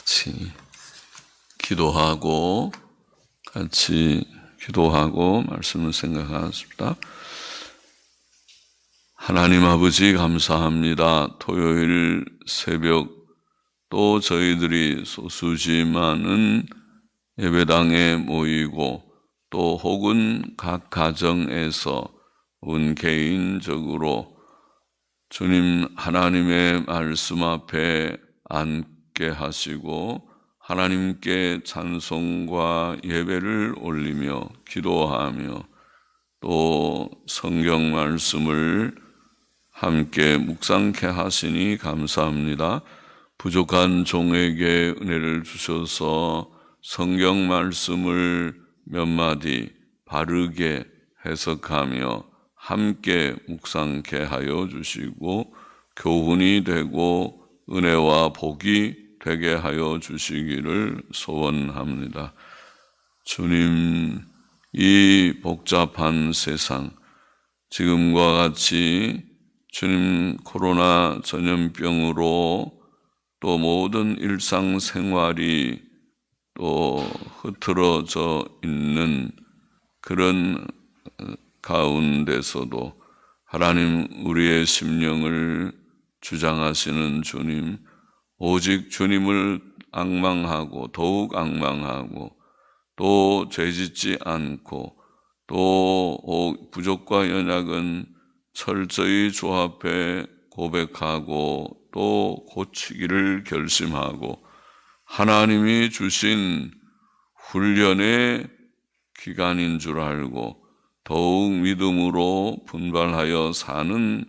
같이 기도하고 말씀을 생각하겠습니다. 하나님 아버지 감사합니다. 토요일 새벽 또 저희들이 소수지만은 예배당에 모이고 또 혹은 각 가정에서 개인적으로 주님 하나님의 말씀 앞에 앉게 하시고 하나님께 찬송과 예배를 올리며 기도하며 또 성경 말씀을 함께 묵상케 하시니 감사합니다. 부족한 종에게 은혜를 주셔서 성경 말씀을 몇 마디 바르게 해석하며 함께 묵상케 하여 주시고 교훈이 되고 은혜와 복이 되게 하여 주시기를 소원합니다. 주님, 이 복잡한 세상, 지금과 같이 주님 코로나 전염병으로 또 모든 일상생활이 또 흐트러져 있는 그런 가운데서도 하나님 우리의 심령을 주장하시는 주님, 오직 주님을 앙망하고 더욱 앙망하고 또 죄짓지 않고 또 부족과 연약은 철저히 주 앞에 고백하고 또 고치기를 결심하고 하나님이 주신 훈련의 기간인 줄 알고 더욱 믿음으로 분발하여 사는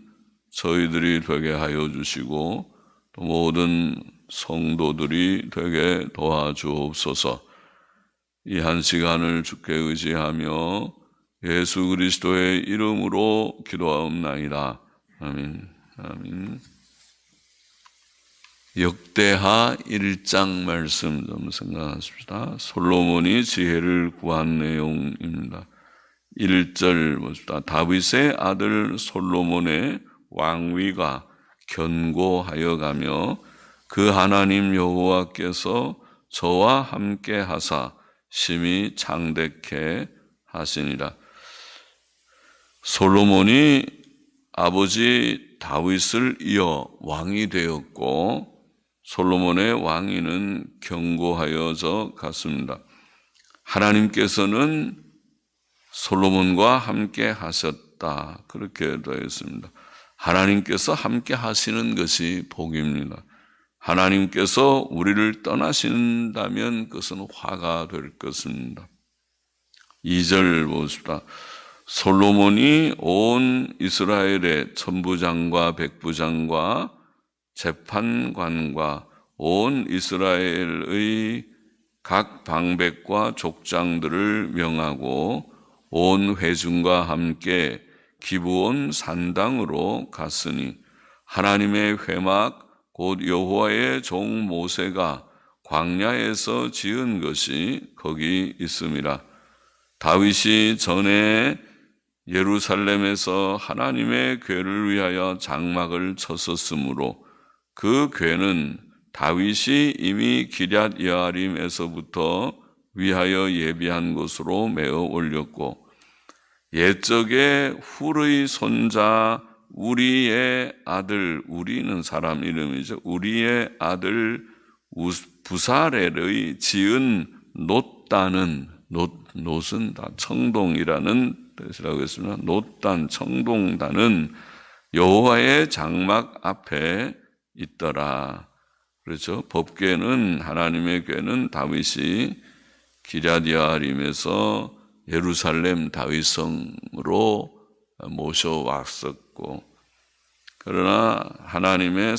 저희들이 되게 하여 주시고 또 모든 성도들이 되게 도와주옵소서. 이 한 시간을 주께 의지하며 예수 그리스도의 이름으로 기도하옵나이다. 아멘. 아멘. 역대하 1장 말씀 좀 생각하십시다. 솔로몬이 지혜를 구한 내용입니다. 1절 봅시다. 다윗의 아들 솔로몬의 왕위가 견고하여 가며 그 하나님 여호와께서 저와 함께 하사 심히 창대케 하시니라. 솔로몬이 아버지 다윗을 이어 왕이 되었고 솔로몬의 왕위는 견고하여져 갔습니다. 하나님께서는 솔로몬과 함께 하셨다. 그렇게 되어 있습니다. 하나님께서 함께 하시는 것이 복입니다. 하나님께서 우리를 떠나신다면 그것은 화가 될 것입니다. 2절 보십시다. 솔로몬이 온 이스라엘의 천부장과 백부장과 재판관과 온 이스라엘의 각 방백과 족장들을 명하고 온 회중과 함께 기브온 산당으로 갔으니 하나님의 회막 곧 여호와의 종 모세가 광야에서 지은 것이 거기 있음이라. 다윗이 전에 예루살렘에서 하나님의 궤를 위하여 장막을 쳤었으므로 그 궤는 다윗이 이미 기럇 여아림에서부터 위하여 예비한 곳으로 메어 올렸고 옛적에 훌의 손자 우리의 아들, 우리는 사람 이름이죠. 우리의 아들 부사렐의 지은 놋단은 놋은 다 청동이라는 뜻이라고 했습니다. 놋단, 청동단은 여호와의 장막 앞에 있더라. 그렇죠. 법궤는 하나님의 궤는 다윗이 기럇 여아림에서 예루살렘 다윗성으로 모셔왔었고 그러나 하나님의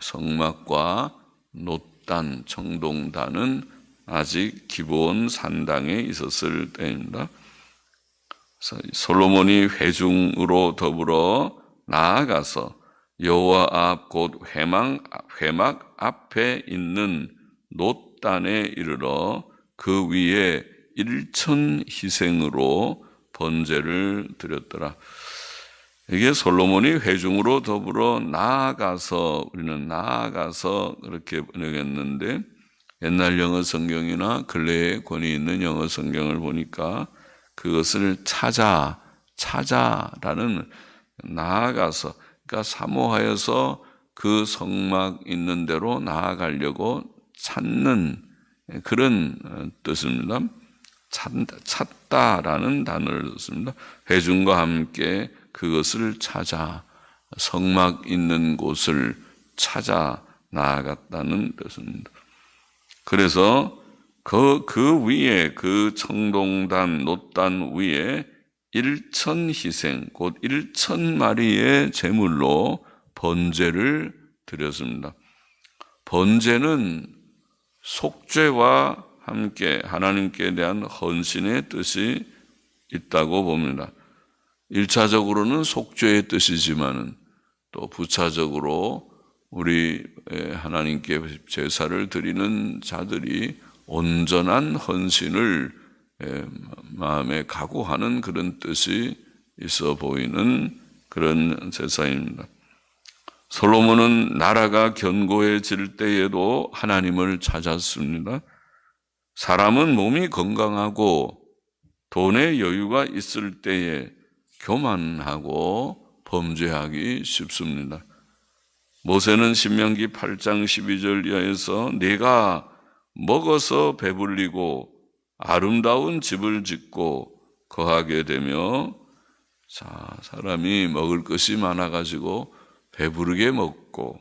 성막과 놋단, 청동단은 아직 기브온 산당에 있었을 때입니다. 솔로몬이 회중으로 더불어 나아가서 여호와 앞 곧 회막 앞에 있는 놋단에 이르러 그 위에 1천 희생으로 번제를 드렸더라. 이게 솔로몬이 회중으로 더불어 나아가서, 우리는 나아가서 그렇게 번역했는데, 옛날 영어 성경이나 근래에 권위 있는 영어 성경을 보니까 그것을 찾아라는, 나아가서, 그러니까 사모하여서 그 성막 있는 대로 나아가려고 찾는 그런 뜻입니다. 찾다라는 단어를 썼습니다. 회중과 함께 그것을 찾아, 성막 있는 곳을 찾아 나아갔다는 뜻입니다. 그래서 그 위에, 그 청동단, 놋단 위에 1,000희생, 곧 1,000마리의 제물로 번제를 드렸습니다. 번제는 속죄와 함께 하나님께 대한 헌신의 뜻이 있다고 봅니다. 1차적으로는 속죄의 뜻이지만은 또 부차적으로 우리 하나님께 제사를 드리는 자들이 온전한 헌신을 마음에 각오하는 그런 뜻이 있어 보이는 그런 제사입니다. 솔로몬은 나라가 견고해질 때에도 하나님을 찾았습니다. 사람은 몸이 건강하고 돈의 여유가 있을 때에 교만하고 범죄하기 쉽습니다. 모세는 신명기 8장 12절 이하에서 내가 먹어서 배불리고 아름다운 집을 짓고 거하게 되며, 자, 사람이 먹을 것이 많아가지고 배부르게 먹고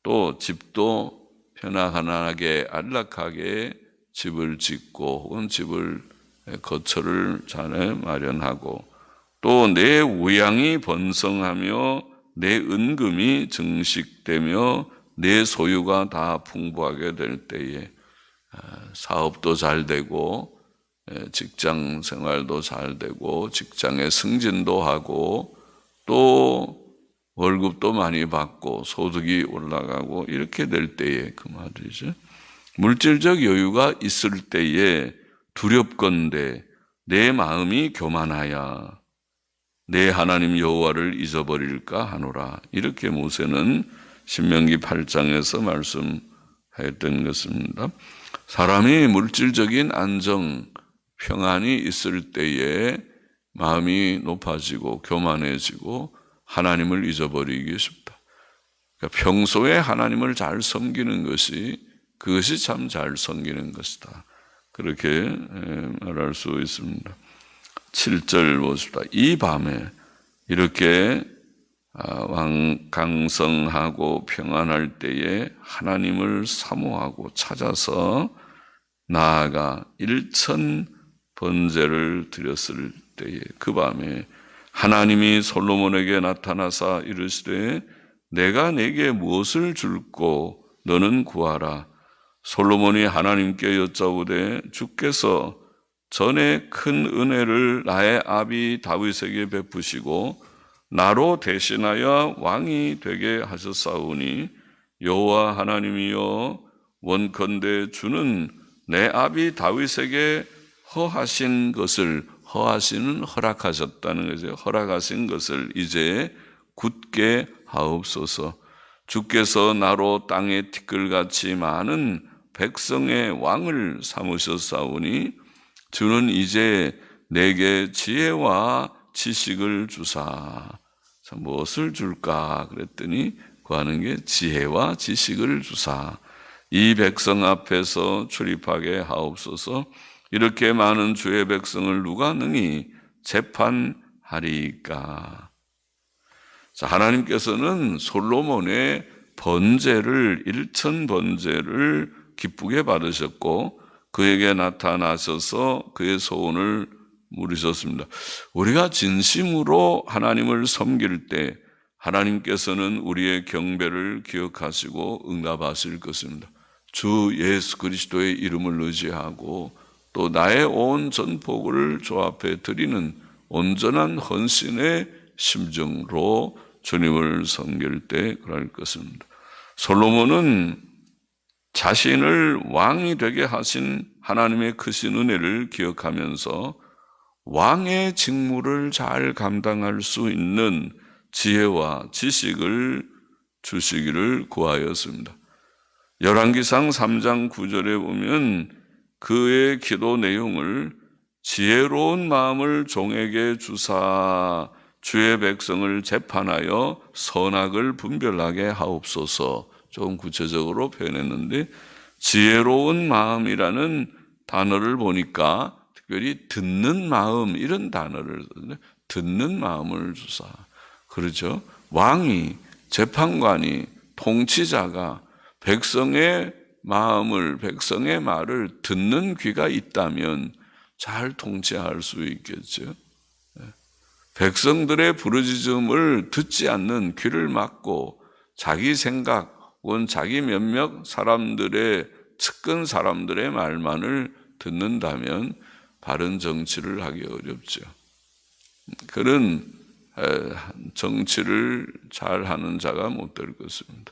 또 집도 편안하게 안락하게 집을 짓고 혹은 집을 거처를 잘 마련하고 또 내 우양이 번성하며 내 은금이 증식되며 내 소유가 다 풍부하게 될 때에 사업도 잘 되고 직장 생활도 잘 되고 직장의 승진도 하고 또 월급도 많이 받고 소득이 올라가고 이렇게 될 때에 그 말이죠. 물질적 여유가 있을 때에 두렵건대 내 마음이 교만하여 내 하나님 여호와를 잊어버릴까 하노라. 이렇게 모세는 신명기 8장에서 말씀했던 것입니다. 사람이 물질적인 안정, 평안이 있을 때에 마음이 높아지고 교만해지고 하나님을 잊어버리기 쉽다. 그러니까 평소에 하나님을 잘 섬기는 것이 그것이 참 잘 섬기는 것이다. 그렇게 말할 수 있습니다. 7절 보십시다. 이 밤에 이렇게 강성하고 평안할 때에 하나님을 사모하고 찾아서 나아가 1,000번제를 드렸을 때에 그 밤에 하나님이 솔로몬에게 나타나사 이르시되 내가 내게 무엇을 줄꼬 너는 구하라. 솔로몬이 하나님께 여짜오되 주께서 전에 큰 은혜를 나의 아비 다윗에게 베푸시고 나로 대신하여 왕이 되게 하셨사오니 여호와 하나님이여 원컨대 주는 내 아비 다윗에게 허하신 것을, 허하시는 허락하셨다는 거죠. 허락하신 것을 이제 굳게 하옵소서. 주께서 나로 땅에 티끌같이 많은 백성의 왕을 삼으셨사오니 주는 이제 내게 지혜와 지식을 주사. 무엇을 줄까 그랬더니 구하는 게 지혜와 지식을 주사. 이 백성 앞에서 출입하게 하옵소서. 이렇게 많은 주의 백성을 누가 능히 재판하리까. 자, 하나님께서는 솔로몬의 번제를 1,000번제를 기쁘게 받으셨고 그에게 나타나셔서 그의 소원을 물으셨습니다. 우리가 진심으로 하나님을 섬길 때 하나님께서는 우리의 경배를 기억하시고 응답하실 것입니다. 주 예수 그리스도의 이름을 의지하고 또 나의 온 전폭을 주 앞에 드리는 온전한 헌신의 심정으로 주님을 섬길 때 그럴 것입니다. 솔로몬은 자신을 왕이 되게 하신 하나님의 크신 은혜를 기억하면서 왕의 직무를 잘 감당할 수 있는 지혜와 지식을 주시기를 구하였습니다. 열왕기상 3장 9절에 보면 그의 기도 내용을 지혜로운 마음을 종에게 주사 주의 백성을 재판하여 선악을 분별하게 하옵소서. 좀 구체적으로 표현했는데 지혜로운 마음이라는 단어를 보니까 특별히 듣는 마음 이런 단어를 듣는 마음을 주사. 그렇죠? 왕이 재판관이 통치자가 백성의 마음을 백성의 말을 듣는 귀가 있다면 잘 통치할 수 있겠죠. 백성들의 부르짖음을 듣지 않는 귀를 막고 자기 생각 혹은 자기 몇몇 사람들의 측근 사람들의 말만을 듣는다면 바른 정치를 하기 어렵죠. 그런 정치를 잘하는 자가 못 될 것입니다.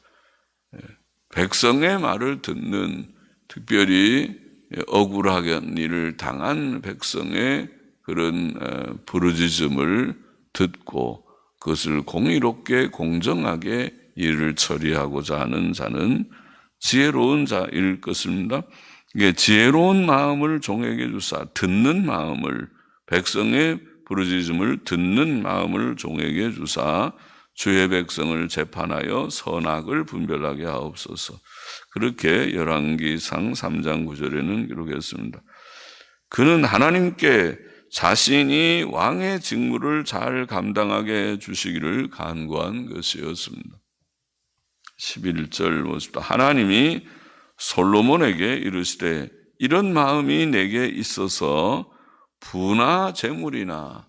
백성의 말을 듣는 특별히 억울하게 일을 당한 백성의 그런 부르짖음을 듣고 그것을 공의롭게 공정하게 일을 처리하고자 하는 자는 지혜로운 자일 것입니다. 이게 지혜로운 마음을 종에게 주사 듣는 마음을 백성의 부르짖음을 듣는 마음을 종에게 주사 주의 백성을 재판하여 선악을 분별하게 하옵소서. 그렇게 열왕기상 3장 9절에는 기록했습니다. 그는 하나님께 자신이 왕의 직무를 잘 감당하게 해주시기를 간구한 것이었습니다. 11절 보십시오. 하나님이 솔로몬에게 이르시되 이런 마음이 내게 있어서 부나 재물이나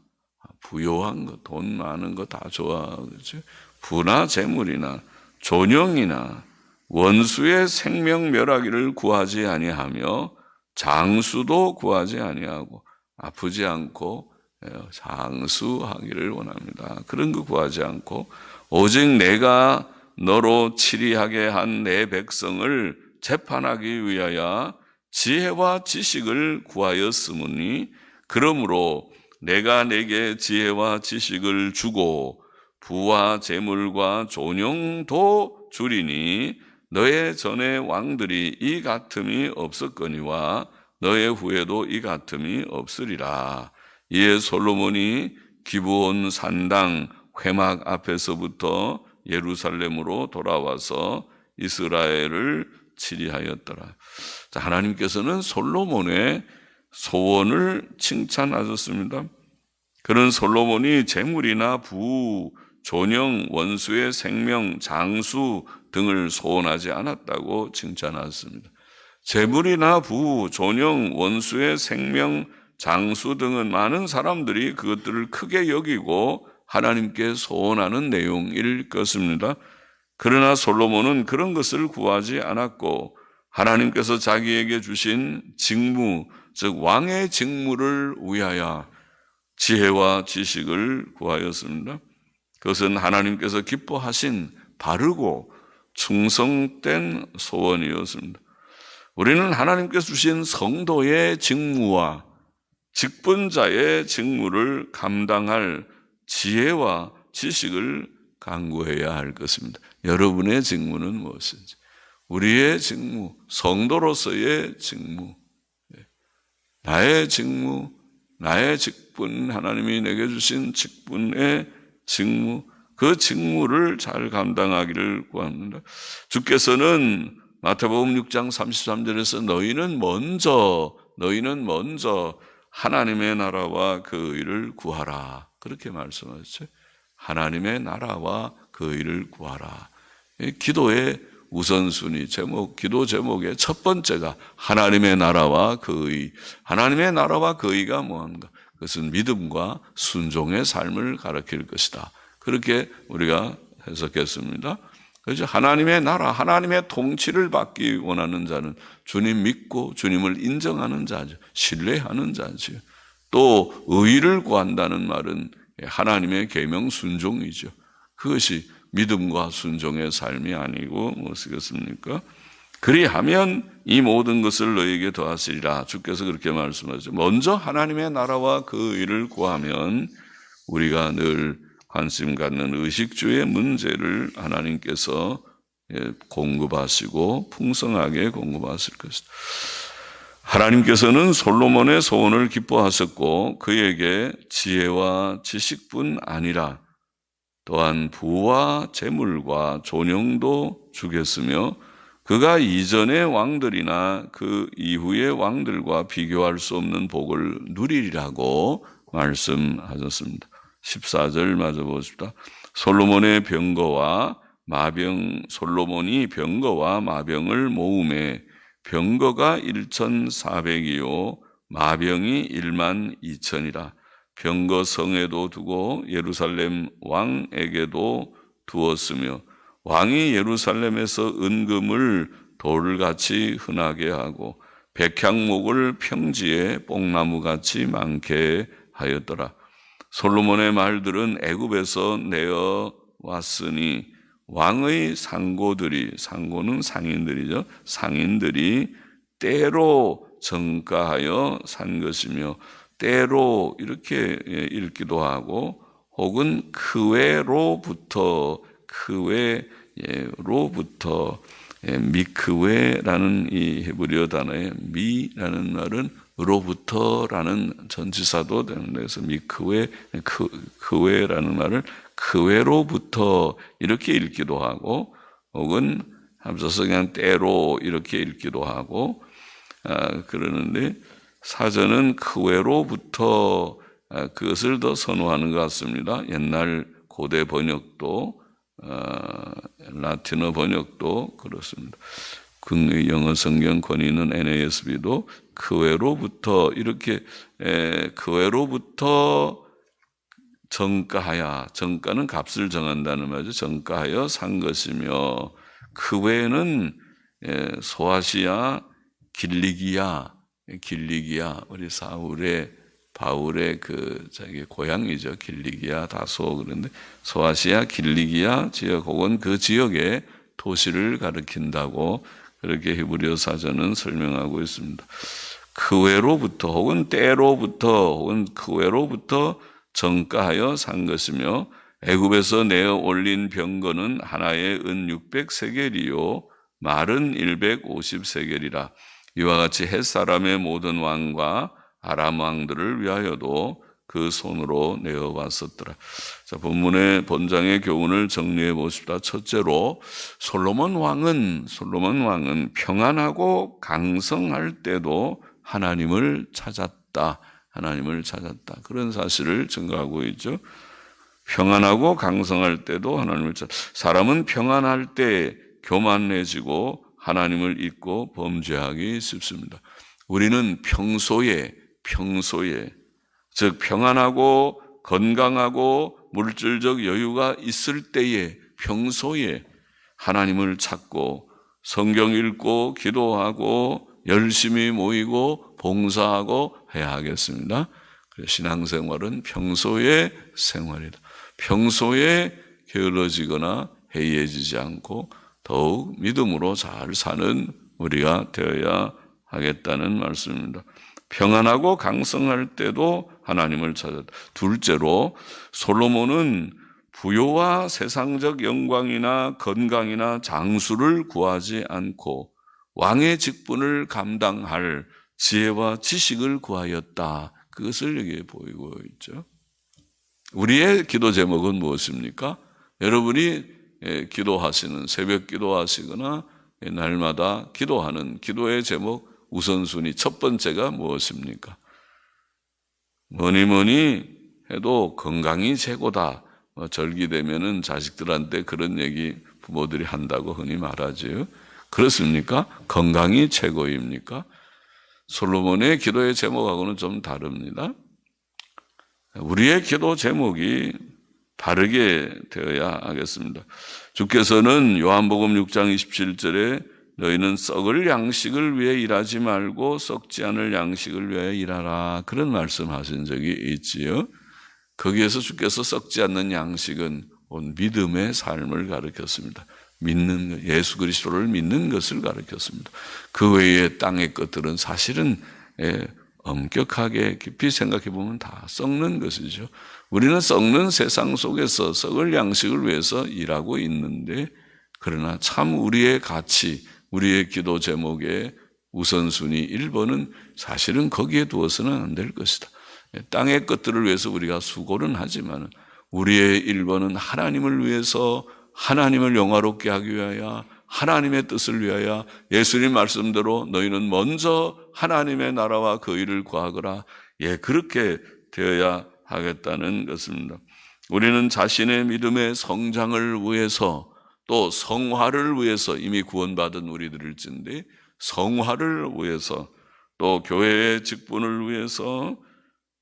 부요한 것, 돈 많은 거 다 좋아. 그렇지? 부나 재물이나 존영이나 원수의 생명 멸하기를 구하지 아니하며 장수도 구하지 아니하고 아프지 않고 장수하기를 원합니다. 그런 거 구하지 않고 오직 내가 너로 치리하게 한 내 백성을 재판하기 위하여 지혜와 지식을 구하였으므니 그러므로 내가 내게 지혜와 지식을 주고 부와 재물과 존영도 주리니 너의 전에 왕들이 이 같음이 없었거니와 너의 후에도 이 같음이 없으리라. 이에 솔로몬이 기브온 산당 회막 앞에서부터 예루살렘으로 돌아와서 이스라엘을 치리하였더라. 자, 하나님께서는 솔로몬의 소원을 칭찬하셨습니다. 그런 솔로몬이 재물이나 부, 존영, 원수의 생명, 장수 등을 소원하지 않았다고 칭찬하셨습니다. 재물이나 부, 존영, 원수의 생명, 장수 등은 많은 사람들이 그것들을 크게 여기고 하나님께 소원하는 내용일 것입니다. 그러나 솔로몬은 그런 것을 구하지 않았고 하나님께서 자기에게 주신 직무, 즉 왕의 직무를 위하여 지혜와 지식을 구하였습니다. 그것은 하나님께서 기뻐하신 바르고 충성된 소원이었습니다. 우리는 하나님께서 주신 성도의 직무와 직분자의 직무를 감당할 지혜와 지식을 강구해야 할 것입니다. 여러분의 직무는 무엇인지, 우리의 직무, 성도로서의 직무, 나의 직무, 나의 직분, 하나님이 내게 주신 직분의 직무, 그 직무를 잘 감당하기를 구합니다. 주께서는 마태복음 6장 33절에서 너희는 먼저 하나님의 나라와 그 의를 구하라. 그렇게 말씀하셨죠. 하나님의 나라와 그 의를 구하라. 기도의 우선순위, 기도 제목의 첫 번째가 하나님의 나라와 그 의. 하나님의 나라와 그 의가 뭐한가? 그것은 믿음과 순종의 삶을 가르칠 것이다. 그렇게 우리가 해석했습니다. 그래서 하나님의 나라, 하나님의 통치를 받기 원하는 자는 주님 믿고 주님을 인정하는 자죠. 신뢰하는 자죠. 또 의를 구한다는 말은 하나님의 계명 순종이죠. 그것이 믿음과 순종의 삶이 아니고 무엇이겠습니까? 그리하면 이 모든 것을 너에게 더하시리라. 주께서 그렇게 말씀하죠. 먼저 하나님의 나라와 그 의를 구하면 우리가 늘 관심 갖는 의식주의 문제를 하나님께서 공급하시고 풍성하게 공급하실 것이다. 하나님께서는 솔로몬의 소원을 기뻐하셨고 그에게 지혜와 지식뿐 아니라 또한 부와 재물과 존영도 주겠으며 그가 이전의 왕들이나 그 이후의 왕들과 비교할 수 없는 복을 누리리라고 말씀하셨습니다. 14절 맞아 보십시다. 솔로몬이 병거와 마병을 모음에 병거가 1,400이요 마병이 12,000이라. 병거 성에도 두고 예루살렘 왕에게도 두었으며 왕이 예루살렘에서 은금을 돌같이 흔하게 하고 백향목을 평지에 뽕나무같이 많게 하였더라. 솔로몬의 말들은 애굽에서 내어 왔으니 왕의 상고는 상인들이죠. 상인들이 때로 정가하여 산 것이며 때로 이렇게 읽기도 하고 혹은 그외로부터 미크웨라는 이 헤브리어 단어의 미라는 말은 로부터라는 전치사도 되는데 그래서 미크웨 그외라는 말을 그외로부터 이렇게 읽기도 하고 혹은 합쳐서 그냥 때로 이렇게 읽기도 하고 그러는데 사전은 그외로부터 그것을 더 선호하는 것 같습니다. 옛날 고대 번역도 라틴어 번역도 그렇습니다. 국내 영어 성경 권위 있는 NASB도 그외로부터 이렇게 그외로부터 정가는 값을 정한다는 말이죠. 정가하여 산 것이며 그 외에는 소아시아 길리기아 우리 바울의 그 자기 고향이죠. 길리기아 다소 그런데 소아시아 길리기아 지역 혹은 그 지역의 도시를 가리킨다고 그렇게 히브리어 사전은 설명하고 있습니다. 그 외로부터 혹은 때로부터 혹은 그 외로부터 정가하여 산 것이며 애굽에서 내어 올린 병거는 하나에 은 600세겔이요 말은 150세겔이라. 이와 같이 햇사람의 모든 왕과 아람 왕들을 위하여도 그 손으로 내어 왔었더라. 자, 본장의 교훈을 정리해 보십시다. 첫째로 솔로몬 왕은 평안하고 강성할 때도 하나님을 찾았다. 그런 사실을 증거하고 있죠. 평안하고 강성할 때도 하나님을 찾았다. 사람은 평안할 때 교만해지고 하나님을 잊고 범죄하기 쉽습니다. 우리는 평소에 즉 평안하고 건강하고 물질적 여유가 있을 때에 평소에 하나님을 찾고 성경 읽고 기도하고 열심히 모이고 봉사하고 해야 하겠습니다. 그래서 신앙생활은 평소의 생활이다. 평소에 게을러지거나 해이해지지 않고 더욱 믿음으로 잘 사는 우리가 되어야 하겠다는 말씀입니다. 평안하고 강성할 때도 하나님을 찾았다. 둘째로 솔로몬은 부요와 세상적 영광이나 건강이나 장수를 구하지 않고 왕의 직분을 감당할 지혜와 지식을 구하였다. 그것을 여기에 보이고 있죠. 우리의 기도 제목은 무엇입니까? 여러분이 기도하시는 새벽 기도하시거나 날마다 기도하는 기도의 제목 우선순위 첫 번째가 무엇입니까? 뭐니 해도 건강이 최고다. 절기되면은 자식들한테 그런 얘기 부모들이 한다고 흔히 말하죠. 그렇습니까? 건강이 최고입니까? 솔로몬의 기도의 제목하고는 좀 다릅니다. 우리의 기도 제목이 다르게 되어야 하겠습니다. 주께서는 요한복음 6장 27절에 너희는 썩을 양식을 위해 일하지 말고 썩지 않을 양식을 위하여 일하라. 그런 말씀하신 적이 있지요. 거기에서 주께서 썩지 않는 양식은 온 믿음의 삶을 가르쳤습니다. 예수 그리스도를 믿는 것을 가르쳤습니다. 그 외에 땅의 것들은 사실은 엄격하게 깊이 생각해 보면 다 썩는 것이죠. 우리는 썩는 세상 속에서 썩을 양식을 위해서 일하고 있는데, 그러나 참 우리의 가치, 우리의 기도 제목의 우선순위 1번은 사실은 거기에 두어서는 안 될 것이다. 땅의 것들을 위해서 우리가 수고는 하지만 우리의 1번은 하나님을 위해서, 하나님을 영화롭게 하기 위하여, 하나님의 뜻을 위하여 예수님 말씀대로 너희는 먼저 하나님의 나라와 그 일을 구하거라. 그렇게 되어야 하겠다는 것입니다. 우리는 자신의 믿음의 성장을 위해서, 또 성화를 위해서, 이미 구원받은 우리들일진데 성화를 위해서, 또 교회의 직분을 위해서,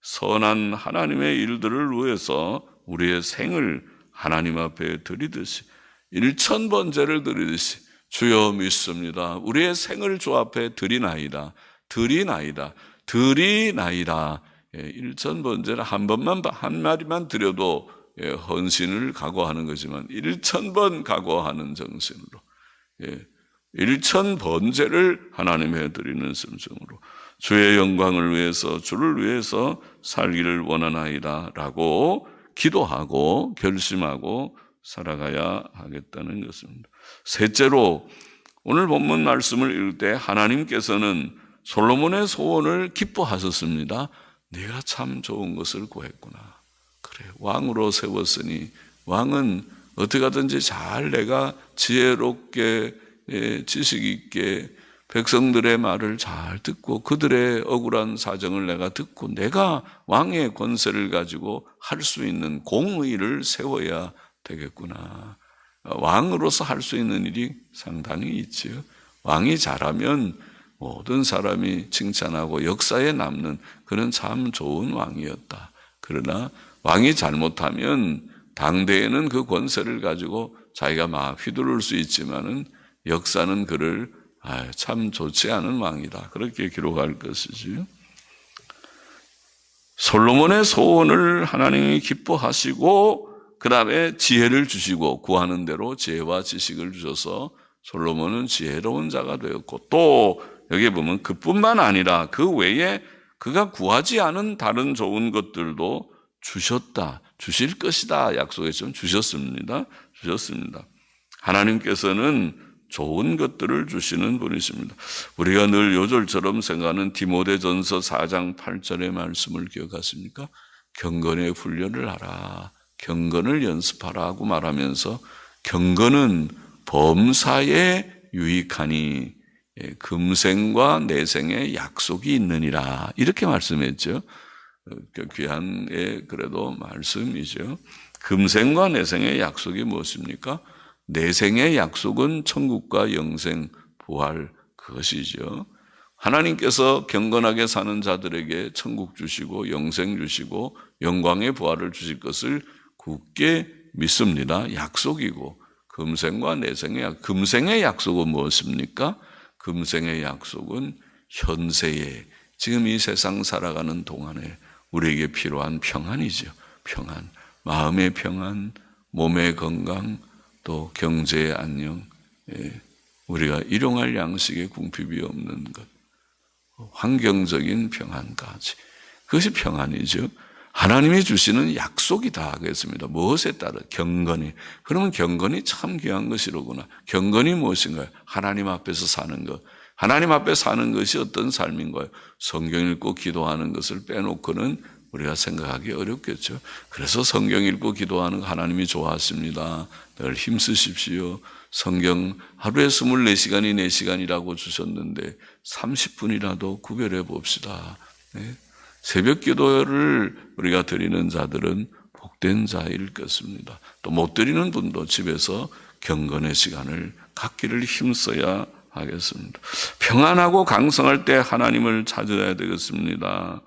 선한 하나님의 일들을 위해서 우리의 생을 하나님 앞에 드리듯이, 일천번제를 드리듯이 주여 믿습니다, 우리의 생을 주 앞에 드리나이다. 일천번제를 한 번만, 한 마디만 드려도 헌신을 각오하는 거지만 1000번 각오하는 정신으로, 1000번제를 하나님에 드리는 심정으로 주의 영광을 위해서, 주를 위해서 살기를 원하나이다 라고 기도하고 결심하고 살아가야 하겠다는 것입니다. 셋째로, 오늘 본문 말씀을 읽을 때 하나님께서는 솔로몬의 소원을 기뻐하셨습니다. 네가 참 좋은 것을 구했구나. 그래, 왕으로 세웠으니 왕은 어떻게 하든지 잘 내가 지혜롭게, 지식 있게 백성들의 말을 잘 듣고 그들의 억울한 사정을 내가 듣고 내가 왕의 권세를 가지고 할 수 있는 공의를 세워야 되겠구나. 왕으로서 할 수 있는 일이 상당히 있지요. 왕이 잘하면 모든 사람이 칭찬하고 역사에 남는 그런 참 좋은 왕이었다. 그러나 왕이 잘못하면 당대에는 그 권세를 가지고 자기가 막 휘두를 수 있지만은 역사는 그를 참 좋지 않은 왕이다, 그렇게 기록할 것이지요. 솔로몬의 소원을 하나님이 기뻐하시고 그 다음에 지혜를 주시고 구하는 대로 지혜와 지식을 주셔서 솔로몬은 지혜로운 자가 되었고, 또 여기 보면 그뿐만 아니라 그 외에 그가 구하지 않은 다른 좋은 것들도 주셨다, 주실 것이다 약속했지만 주셨습니다. 하나님께서는 좋은 것들을 주시는 분이십니다. 우리가 늘 요절처럼 생각하는 디모데전서 4장 8절의 말씀을 기억하십니까? 경건의 훈련을 하라, 경건을 연습하라 하고 말하면서, 경건은 범사에 유익하니 금생과 내생의 약속이 있느니라, 이렇게 말씀했죠. 귀한 그래도 말씀이죠. 금생과 내생의 약속이 무엇입니까? 내생의 약속은 천국과 영생, 부활, 그것이죠. 하나님께서 경건하게 사는 자들에게 천국 주시고 영생 주시고 영광의 부활을 주실 것을 굳게 믿습니다. 약속이고, 금생과 내생의 금생의 약속은 무엇입니까? 금생의 약속은 현세에, 지금 이 세상 살아가는 동안에 우리에게 필요한 평안이죠. 평안, 마음의 평안, 몸의 건강, 또 경제의 안녕, 우리가 일용할 양식의 궁핍이 없는 것, 환경적인 평안까지, 그것이 평안이죠. 하나님이 주시는 약속이다 하겠습니다. 무엇에 따라? 경건이. 그러면 경건이 참 귀한 것이로구나. 경건이 무엇인가요? 하나님 앞에서 사는 것. 하나님 앞에 사는 것이 어떤 삶인가요? 성경 읽고 기도하는 것을 빼놓고는 우리가 생각하기 어렵겠죠. 그래서 성경 읽고 기도하는 거 하나님이 좋아하십니다. 늘 힘쓰십시오. 성경 하루에 24시간이 4시간이라고 주셨는데 30분이라도 구별해 봅시다. 새벽 기도를 우리가 드리는 자들은 복된 자일 것입니다. 또 못 드리는 분도 집에서 경건의 시간을 갖기를 힘써야 하겠습니다. 평안하고 강성할 때 하나님을 찾아야 되겠습니다.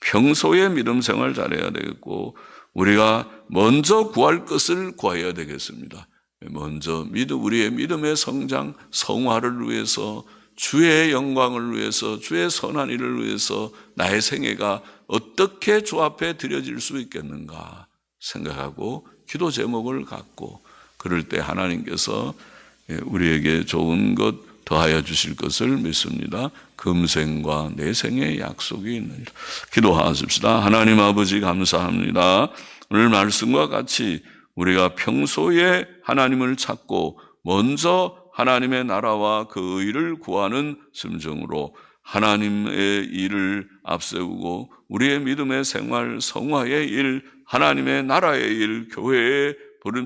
평소에 믿음 생활 잘해야 되겠고, 우리가 먼저 구할 것을 구해야 되겠습니다. 먼저 우리의 믿음의 성장, 성화를 위해서, 주의 영광을 위해서, 주의 선한 일을 위해서 나의 생애가 어떻게 주 앞에 드려질 수 있겠는가 생각하고 기도 제목을 갖고, 그럴 때 하나님께서 우리에게 좋은 것, 더하여 주실 것을 믿습니다. 금생과 내생의 약속이 있느니라. 기도하십시다. 하나님 아버지 감사합니다. 오늘 말씀과 같이 우리가 평소에 하나님을 찾고 먼저 하나님의 나라와 그 의를 구하는 심정으로 하나님의 일을 앞세우고 우리의 믿음의 생활, 성화의 일, 하나님의 나라의 일, 교회의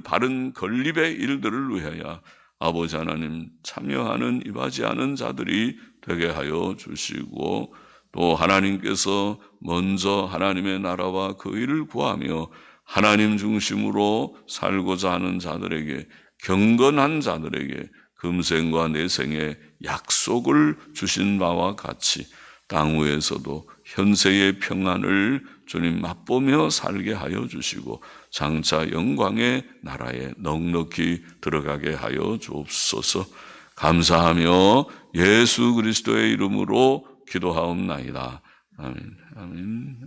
바른 건립의 일들을 위하여 아버지 하나님 참여하는 임하지하는 자들이 되게 하여 주시고 또 하나님께서 먼저 하나님의 나라와 그 일을 구하며 하나님 중심으로 살고자 하는 자들에게 경건한 자들에게 금생과 내생의 약속을 주신 바와 같이 땅 위에서도 현세의 평안을 주님 맛보며 살게 하여 주시고 장차 영광의 나라에 넉넉히 들어가게 하여 주옵소서. 감사하며 예수 그리스도의 이름으로 기도하옵나이다. 아멘. 아멘.